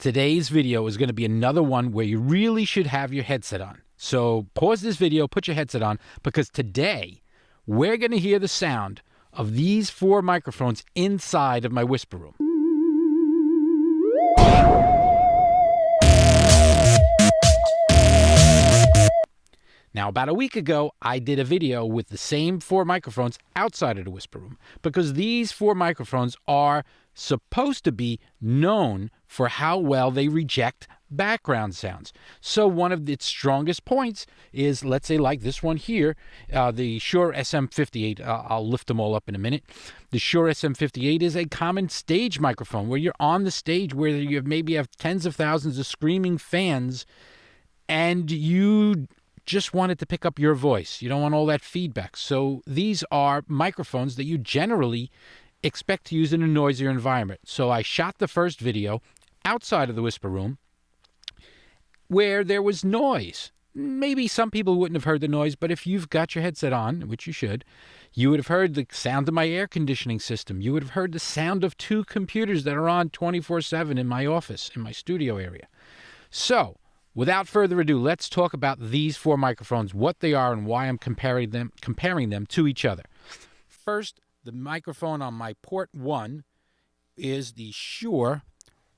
Today's video is going to be another one where you really should have your headset on. So pause this video, put your headset on, because today we're going to hear the sound of these 4 microphones inside of my WhisperRoom. Now, about a week ago, I did a video with the same 4 microphones outside of the WhisperRoom, because these 4 microphones are supposed to be known for how well they reject background sounds. So one of its strongest points is, let's say like this one here, the Shure SM58. I'll lift them all up in a minute. The Shure SM58 is a common stage microphone where you're on the stage where you maybe have tens of thousands of screaming fans and you just want it to pick up your voice. You don't want all that feedback. So these are microphones that you generally expect to use in a noisier environment. So I shot the first video outside of the WhisperRoom where there was noise. Maybe some people wouldn't have heard the noise, but if you've got your headset on, which you should, you would have heard the sound of my air conditioning system. You would have heard the sound of 2 computers that are on 24/7 in my office, in my studio area. So without further ado, let's talk about these 4 microphones, what they are and why I'm comparing them to each other. First, the microphone on my port 1 is the Shure,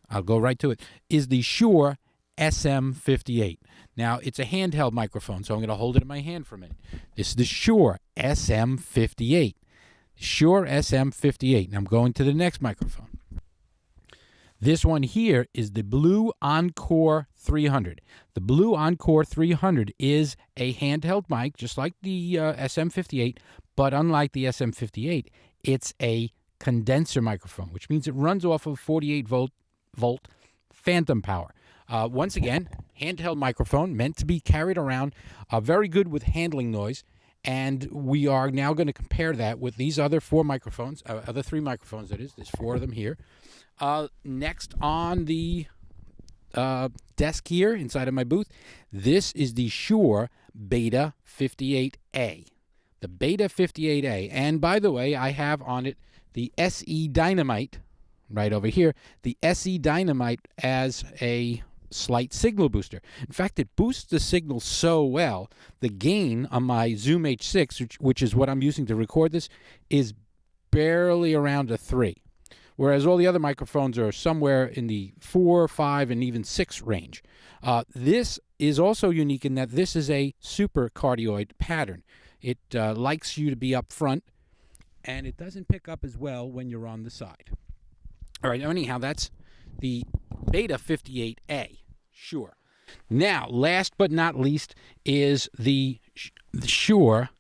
I'll go right to it, is the Shure SM58. Now, it's a handheld microphone, so I'm going to hold it in my hand for a minute. This is the Shure SM58. Shure SM58. And I'm going to the next microphone. This one here is the Blue Encore 300. The Blue Encore 300 is a handheld mic, just like the SM58, but unlike the SM58, it's a condenser microphone, which means it runs off of 48-volt phantom power. Once again, handheld microphone, meant to be carried around, very good with handling noise, and we are now going to compare that with these other 4 microphones, other 3 microphones, that is. There's 4 of them here. Next on the desk here inside of my booth, this is the Shure Beta 58A. The Beta 58A. And by the way, I have on it the SE Dynamite right over here. The SE Dynamite as a slight signal booster. In fact, it boosts the signal so well, the gain on my Zoom H6, which is what I'm using to record this, is barely around a 3. Whereas all the other microphones are somewhere in the 4, 5, and even 6 range. This is also unique in that this is a super cardioid pattern. It likes you to be up front, and it doesn't pick up as well when you're on the side. All right, anyhow, that's the Beta 58A. Sure. Now, last but not least is the Shure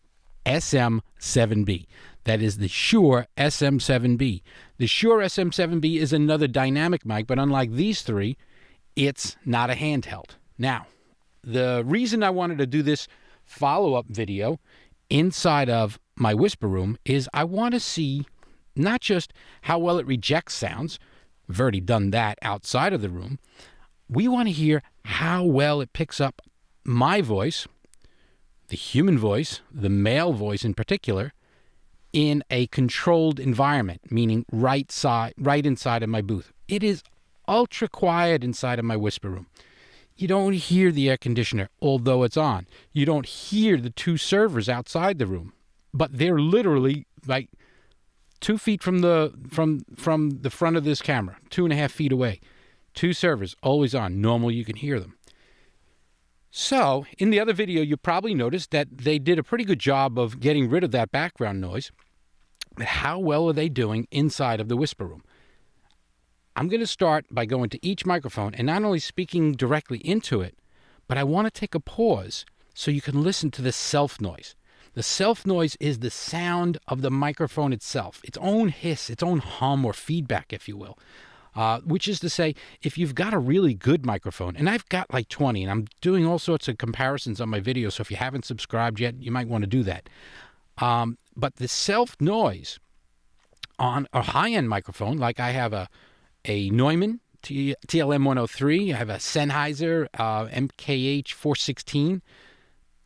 SM7B. That is the Shure SM7B. The Shure SM7B is another dynamic mic, but unlike these 3, it's not a handheld. Now, the reason I wanted to do this follow-up video inside of my WhisperRoom is I want to see not just how well it rejects sounds. We've already done that outside of the room. We want to hear how well it picks up my voice, the human voice, the male voice in particular, in a controlled environment, meaning right inside of my booth. It is ultra quiet inside of my WhisperRoom. You don't hear the air conditioner, although it's on. You don't hear the 2 servers outside the room, but they're literally like 2 feet from the front of this camera, 2.5 feet away. 2 servers, always on. Normal, you can hear them. So, in the other video, you probably noticed that they did a pretty good job of getting rid of that background noise. But how well are they doing inside of the WhisperRoom? I'm going to start by going to each microphone and not only speaking directly into it, but I want to take a pause so you can listen to the self noise. The self noise is the sound of the microphone itself, its own hiss, its own hum or feedback, if you will. Which is to say, if you've got a really good microphone, and I've got like 20, and I'm doing all sorts of comparisons on my videos, so if you haven't subscribed yet, you might want to do that. But the self noise on a high-end microphone, like I have a Neumann TLM103, I have a Sennheiser MKH 416,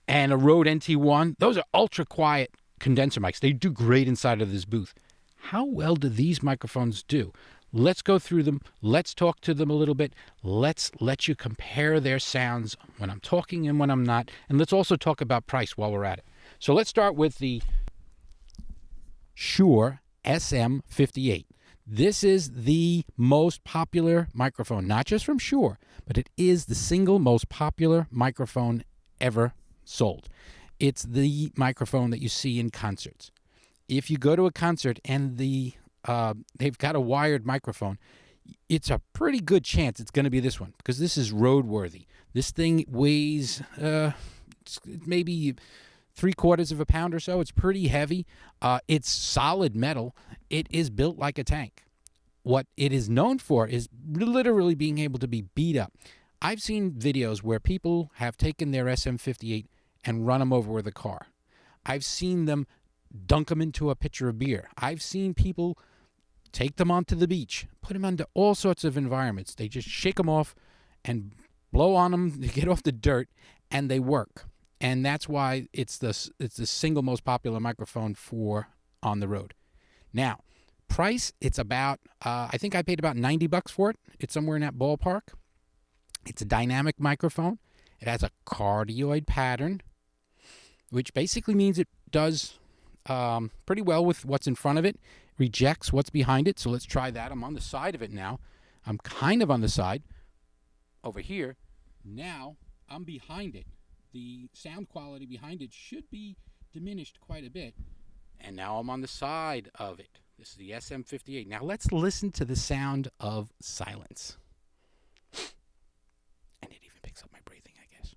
and a Rode NT1. Those are ultra-quiet condenser mics. They do great inside of this booth. How well do these microphones do? Let's go through them. Let's talk to them a little bit. Let's let you compare their sounds when I'm talking and when I'm not. And let's also talk about price while we're at it. So let's start with the Shure SM58. This is the most popular microphone, not just from Shure, but it is the single most popular microphone ever sold. It's the microphone that you see in concerts. If you go to a concert and they've got a wired microphone, it's a pretty good chance it's going to be this one, because this is roadworthy. This thing weighs maybe 3/4 of a pound or so. It's pretty heavy. It's solid metal. It is built like a tank. What it is known for is literally being able to be beat up. I've seen videos where people have taken their SM58 and run them over with a car. I've seen them dunk them into a pitcher of beer. I've seen people take them onto the beach, put them under all sorts of environments. They just shake them off and blow on them to get off the dirt, and they work. And that's why it's the single most popular microphone for on the road. Now, price, it's about, I think I paid about $90 for it. It's somewhere in that ballpark. It's a dynamic microphone. It has a cardioid pattern, which basically means it does pretty well with what's in front of it, rejects what's behind it. So let's try that. I'm on the side of it now. I'm kind of on the side over here. Now I'm behind it. The sound quality behind it should be diminished quite a bit. And now I'm on the side of it. This is the SM58. Now let's listen to the sound of silence. And it even picks up my breathing, I guess.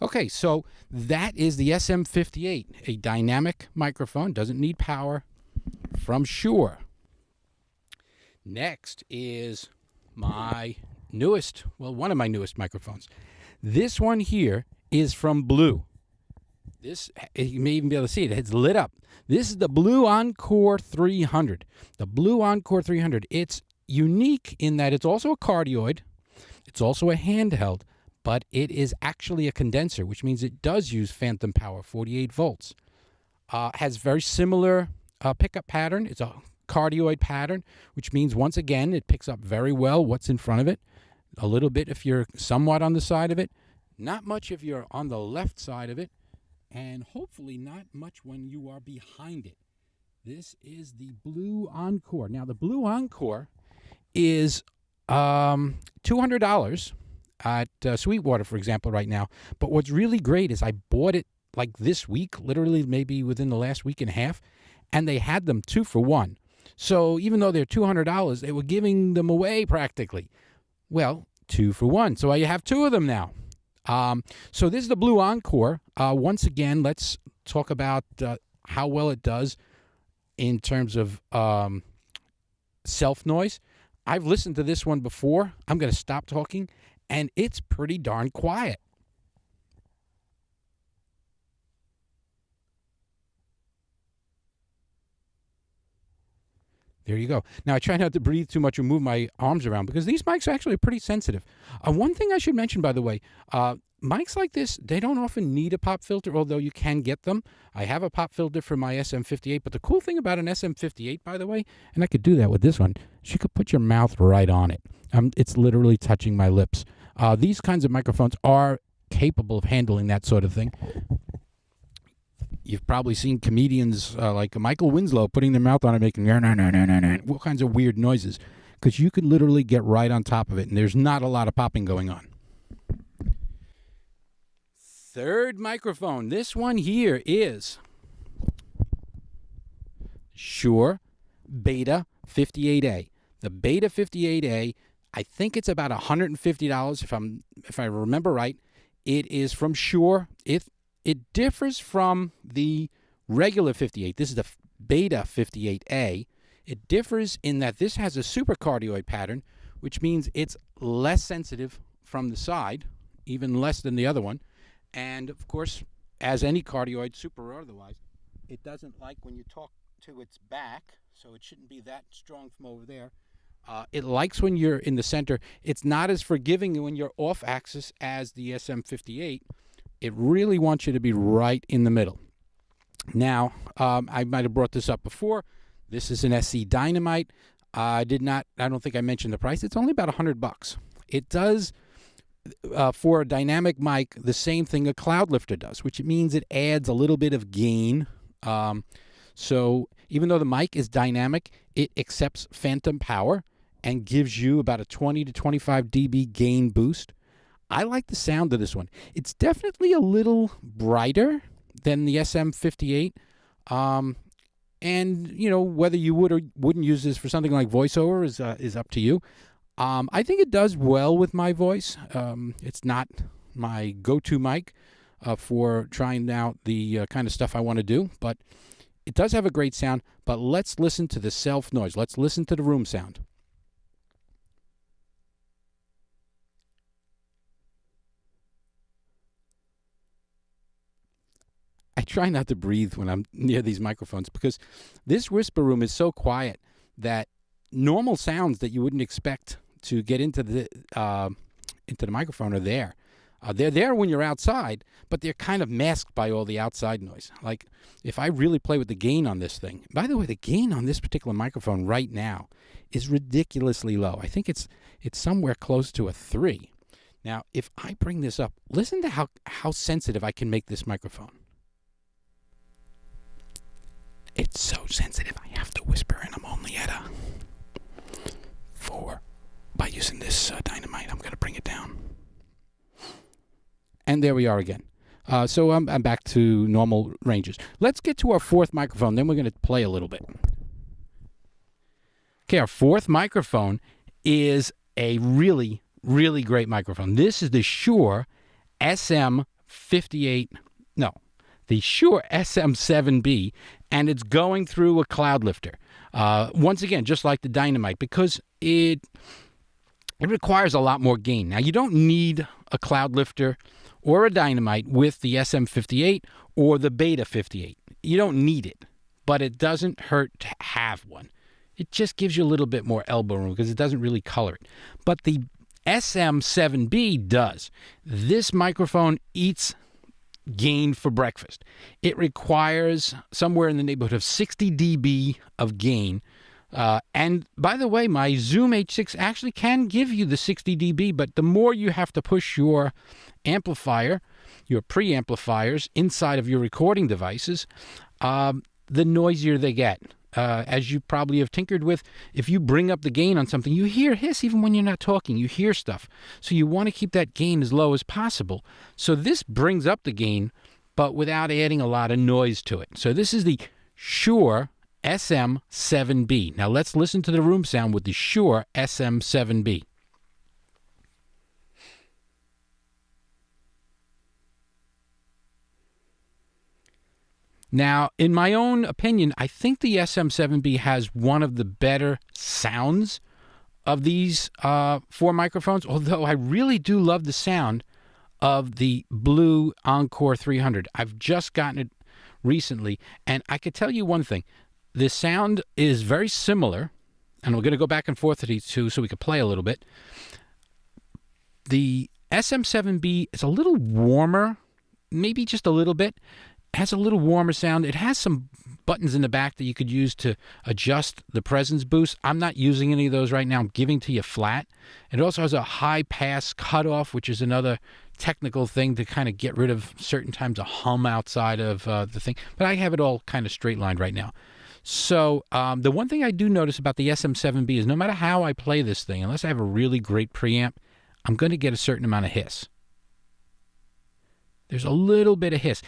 Okay, so that is the SM58, a dynamic microphone, doesn't need power, from Shure. Next is my newest, well, one of my newest microphones. This one here is from Blue. This, you may even be able to see it. It's lit up. This is the Blue Encore 300. The Blue Encore 300. It's unique in that it's also a cardioid. It's also a handheld, but it is actually a condenser, which means it does use phantom power, 48 volts. Has very similar pickup pattern. It's a cardioid pattern, which means, once again, it picks up very well what's in front of it. A little bit if you're somewhat on the side of it. Not much if you're on the left side of it. And hopefully not much when you are behind it. This is the Blue Encore. Now, the Blue Encore is $200 at Sweetwater, for example, right now. But what's really great is I bought it like this week, literally maybe within the last week and a half, and they had them 2 for 1. So even though they're $200, they were giving them away practically. Well, 2 for 1. So you have 2 of them now. So this is the Blue Encore. Once again, let's talk about how well it does in terms of self-noise. I've listened to this one before. I'm going to stop talking, and it's pretty darn quiet. There you go. Now, I try not to breathe too much or move my arms around because these mics are actually pretty sensitive. One thing I should mention, by the way, mics like this, they don't often need a pop filter, although you can get them. I have a pop filter for my SM58, but the cool thing about an SM58, by the way, and I could do that with this one, is you could put your mouth right on it. It's literally touching my lips. These kinds of microphones are capable of handling that sort of thing. You've probably seen comedians like Michael Winslow putting their mouth on it, making all kinds of weird noises, because you could literally get right on top of it, and there's not a lot of popping going on. Third microphone. This one here is Shure Beta 58A. The Beta 58A, I think it's about $150 if I remember right. It is from Shure. It differs from the regular 58. This is the Beta 58A. It differs in that this has a supercardioid pattern, which means it's less sensitive from the side, even less than the other one. And, of course, as any cardioid, super or otherwise, it doesn't like when you talk to its back, so it shouldn't be that strong from over there. It likes when you're in the center. It's not as forgiving when you're off axis as the SM58. It really wants you to be right in the middle. Now, I might have brought this up before. This is an SE Dynamite. I don't think I mentioned the price. It's only about $100. It does, for a dynamic mic, the same thing a CloudLifter does, which means it adds a little bit of gain. So even though the mic is dynamic, it accepts phantom power and gives you about a 20 to 25 dB gain boost. I like the sound of this one. It's definitely a little brighter than the SM58. And, you know, whether you would or wouldn't use this for something like VoiceOver is up to you. I think it does well with my voice. It's not my go-to mic for trying out the kind of stuff I want to do, but it does have a great sound. But let's listen to the self noise. Let's listen to the room sound. I try not to breathe when I'm near these microphones because this WhisperRoom is so quiet that normal sounds that you wouldn't expect to get into the microphone are there. They're there when you're outside, but they're kind of masked by all the outside noise. Like if I really play with the gain on this thing. By the way, the gain on this particular microphone right now is ridiculously low. I think it's somewhere close to a 3. Now, if I bring this up, listen to how sensitive I can make this microphone. It's so sensitive, I have to whisper, and I'm only at a 4. By using this Dynamite, I'm going to bring it down. And there we are again. So I'm back to normal ranges. Let's get to our fourth microphone, then we're going to play a little bit. Okay, our fourth microphone is a really, really great microphone. This is the Shure SM58, no, the Shure SM7B, and it's going through a CloudLifter. Once again, just like the Dynamite, because it requires a lot more gain. Now, you don't need a CloudLifter or a Dynamite with the SM58 or the Beta 58. You don't need it, but it doesn't hurt to have one. It just gives you a little bit more elbow room because it doesn't really color it. But the SM7B does. This microphone eats gain for breakfast. It requires somewhere in the neighborhood of 60 dB of gain. And by the way, my Zoom H6 actually can give you the 60 dB, but the more you have to push your amplifier, your preamplifiers inside of your recording devices, the noisier they get. As you probably have tinkered with, if you bring up the gain on something, you hear hiss even when you're not talking. You hear stuff. So you want to keep that gain as low as possible. So this brings up the gain, but without adding a lot of noise to it. So this is the Shure SM7B. Now let's listen to the room sound with the Shure SM7B. Now, in my own opinion, I think the SM7B has one of the better sounds of these 4 microphones, although I really do love the sound of the Blue Encore 300. I've just gotten it recently, and I could tell you one thing. The sound is very similar, and we're going to go back and forth to these two so we can play a little bit. The SM7B is a little warmer, maybe just a little bit. Has a little warmer sound. It has some buttons in the back that you could use to adjust the presence boost. I'm not using any of those right now. I'm giving to you flat. It also has a high pass cutoff, which is another technical thing to kind of get rid of certain times a hum outside of the thing. But I have it all kind of straight lined right now. So the one thing I do notice about the SM7B is no matter how I play this thing, unless I have a really great preamp, I'm going to get a certain amount of hiss. There's a little bit of hiss.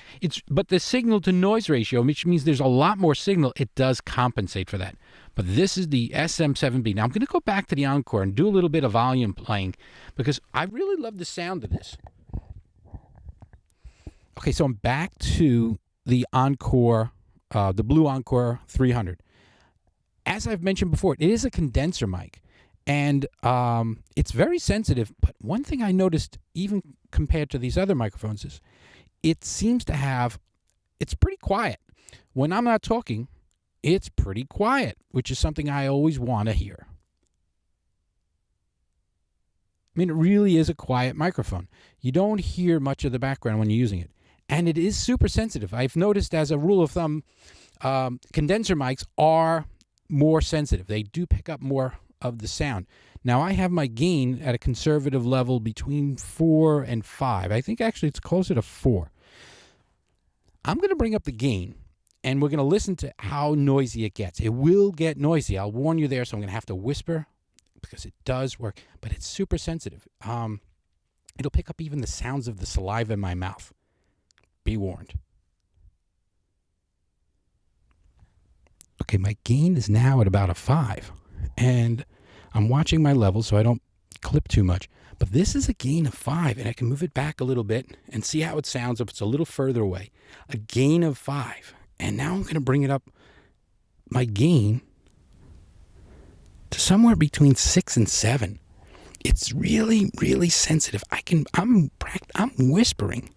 But the signal to noise ratio, which means there's a lot more signal, it does compensate for that. But this is the SM7B. Now I'm going to go back to the Encore and do a little bit of volume playing because I really love the sound of this. Okay, so I'm back to the Encore, the Blue Encore 300. As I've mentioned before, it is a condenser mic. And it's very sensitive, but one thing I noticed, even compared to these other microphones, is it seems to have, it's pretty quiet. When I'm not talking, it's pretty quiet, which is something I always want to hear. I mean, it really is a quiet microphone. You don't hear much of the background when you're using it. and it is super sensitive. I've noticed, as a rule of thumb, condenser mics are more sensitive. They do pick up more of the sound. Now, I have my gain at a conservative level between 4 and 5. I think actually it's closer to 4. I'm going to bring up the gain, and we're going to listen to how noisy it gets. It will get noisy. I'll warn you there, so I'm going to have to whisper because it does work, but it's super sensitive. It'll pick up even the sounds of the saliva in my mouth. Be warned. Okay, my gain is now at about a 5, and I'm watching my level so I don't clip too much. But this is a gain of 5, and I can move it back a little bit and see how it sounds if it's a little further away. A gain of 5. And now I'm going to bring it up, my gain, to somewhere between 6 and 7. It's really, really sensitive. I'm whispering,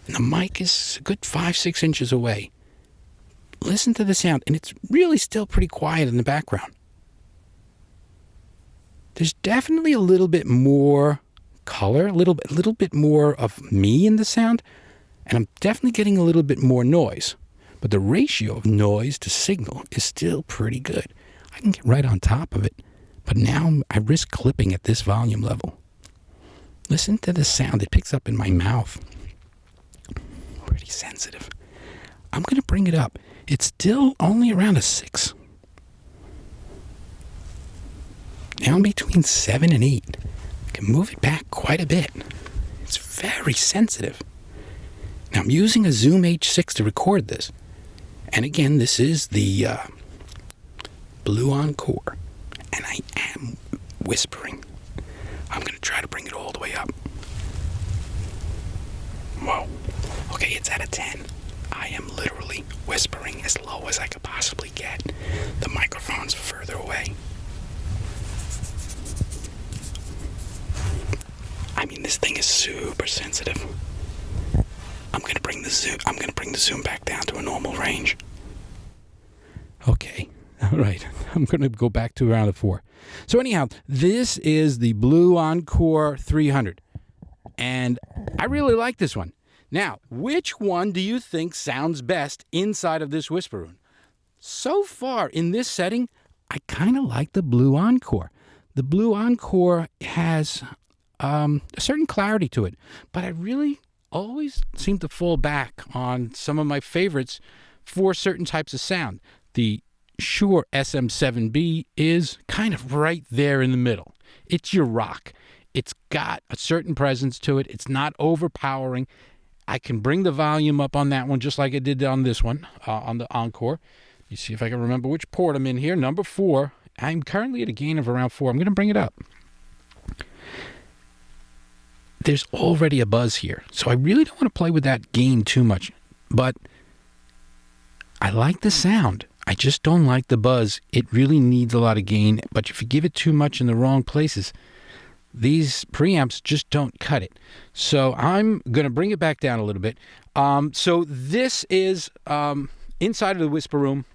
and the mic is a good 5-6 inches away. Listen to the sound, and it's really still pretty quiet in the background. There's definitely a little bit more color, a little bit more of me in the sound, and I'm definitely getting a little bit more noise. But the ratio of noise to signal is still pretty good. I can get right on top of it, but now I risk clipping at this volume level. Listen to the sound it picks up in my mouth. Pretty sensitive. I'm going to bring it up. It's still only around a 6. Down between 7 and 8. I can move it back quite a bit. It's very sensitive. Now I'm using a Zoom H6 to record this. And again, this is the Blue Encore. And I am whispering. I'm going to try to bring it all the way up. Whoa. Okay, it's at a 10. I am literally whispering as low as I could possibly get. The microphone's further away. I mean, this thing is super sensitive. I'm gonna bring the zoom back down to a normal range. Okay, all right. I'm gonna go back to around a 4. So anyhow, this is the Blue Encore 300, and I really like this one. Now, which one do you think sounds best inside of this WhisperRoom? So far in this setting, I kind of like the Blue Encore. The Blue Encore has a certain clarity to it, but I really always seem to fall back on some of my favorites for certain types of sound. The Shure SM7B is kind of right there in the middle. It's your rock. It's got a certain presence to it. It's not overpowering. I can bring the volume up on that one just like I did on this one, on the Encore. You see if I can remember which port I'm in here. Number 4. I'm currently at a gain of around 4. I'm going to bring it up. There's already a buzz here, so I really don't want to play with that gain too much. But I like the sound. I just don't like the buzz. It really needs a lot of gain, but if you give it too much in the wrong places, these preamps just don't cut it. So I'm going to bring it back down a little bit. So this is inside of the WhisperRoom.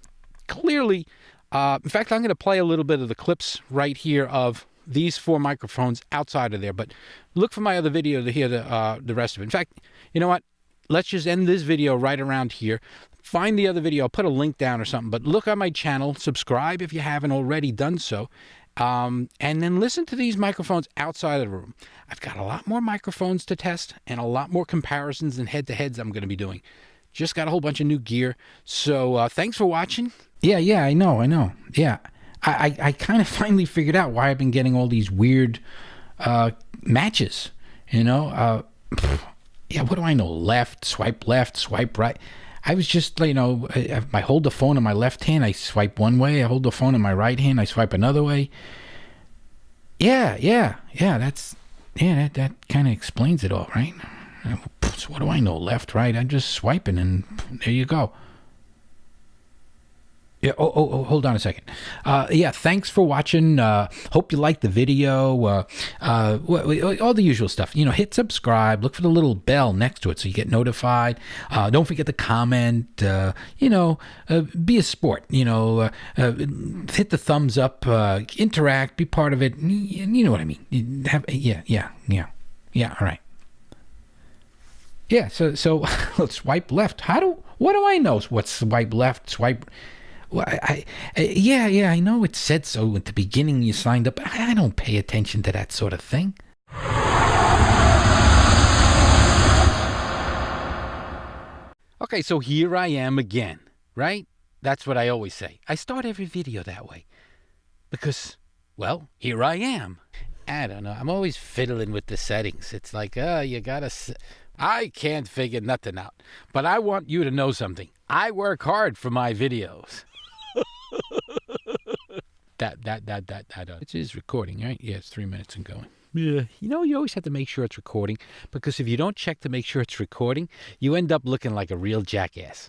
Clearly, in fact, I'm going to play a little bit of the clips right here of these 4 microphones outside of there. But look for my other video to hear the rest of it. In fact, you know what? Let's just end this video right around here. Find the other video. I'll put a link down or something. But look on my channel. Subscribe if you haven't already done so. And then listen to these microphones outside of the room. I've got a lot more microphones to test and a lot more comparisons and head-to-heads I'm going to be doing. Just got a whole bunch of new gear. So thanks for watching. Yeah, I know. Yeah, I kind of finally figured out why I've been getting all these weird matches. You know, yeah, what do I know? Left, swipe right. I was just, you know, I hold the phone in my left hand, I swipe one way. I hold the phone in my right hand, I swipe another way. Yeah, that kind of explains it all, right? So what do I know? Left, right, I'm just swiping, and there you go. Yeah. Oh, hold on a second. Yeah, thanks for watching. Hope you liked the video. All the usual stuff. You know, hit subscribe. Look for the little bell next to it so you get notified. Don't forget to comment. You know, be a sport. You know, hit the thumbs up. Interact. Be part of it. You know what I mean. Yeah. All right. Yeah, so let's swipe left. What do I know? What swipe left, swipe... Well, yeah, I know it said so at the beginning you signed up. I don't pay attention to that sort of thing. Okay, so here I am again, right? That's what I always say. I start every video that way because, well, here I am. I don't know. I'm always fiddling with the settings. It's like, you gotta... I can't figure nothing out. But I want you to know something. I work hard for my videos. It is recording, right? Yeah, it's 3 minutes and going. Yeah. You know, you always have to make sure it's recording, because if you don't check to make sure it's recording, you end up looking like a real jackass.